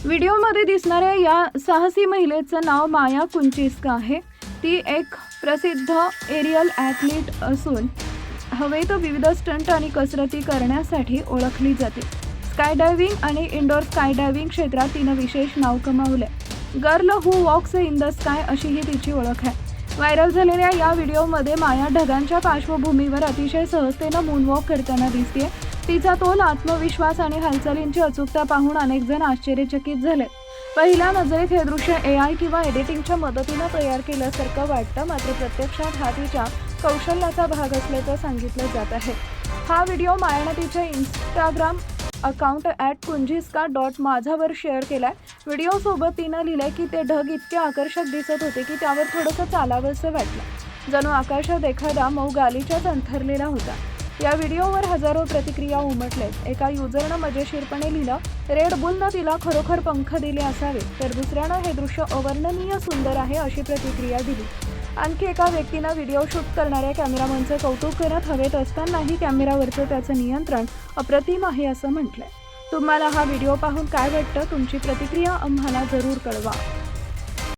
व्हिडिओमध्ये दिसणाऱ्या या साहसी महिलेचं नाव माया कुंचिस्का आहे। ती एक प्रसिद्ध एरियल ॲथलीट असून हवेत विविध स्टंट आणि कसरती करण्यासाठी ओळखली जाते। स्काय डायव्हिंग आणि इंडोर स्काय डायव्हिंग क्षेत्रात तिनं विशेष नाव कमावले। Girl who walks in the sky अशी ही तिची ओळख आहे। व्हायरल झालेल्या या व्हिडिओमध्ये माया ढगांच्या पार्श्वभूमीवर अतिशय सहजतेनं मूनवॉक करताना दिसते। तिचा तोल, आत्मविश्वास आणि हालचालींची अचूकता पाहून अनेक जण आश्चर्यचकित झाले। पहिल्या नजरेत हे दृश्य AI किंवा एडिटिंगच्या मदतीने तयार केल्यासारखं वाटतं, मात्र प्रत्यक्षात हा तिच्या कौशल्याचा भाग असल्याचं सांगितलं जात आहे। हा व्हिडिओ मायाने तिच्या इंस्टाग्राम अकाउंट @kunjiska.माझावर शेअर केलाय। व्हिडिओसोबत तिनं लिहिलंय की ते ढग इतके आकर्षक दिसत होते की त्यावर थोडंसं चालावंसं वाटलं, जणू आकाशात एखादा मऊ गालिचाच अंथरलेला होता। या व्हिडिओवर हजारो प्रतिक्रिया उमटल्यात। एका युजरनं मजेशीरपणे लिहिलं, रेड बुलनं तिला खरोखर पंख दिले असावे, तर दुसऱ्यानं हे दृश्य अवर्णनीय सुंदर आहे अशी प्रतिक्रिया दिली। आणखी एका व्यक्तीनं व्हिडिओ शूट करणाऱ्या कॅमेरामनचं कौतुक करत हवेत असतानाही कॅमेरावरचं त्याचं नियंत्रण अप्रतिम आहे असं म्हटलंय। तुम्हाला हा व्हिडिओ पाहून काय वाटतं? तुमची प्रतिक्रिया आम्हाला जरूर कळवा।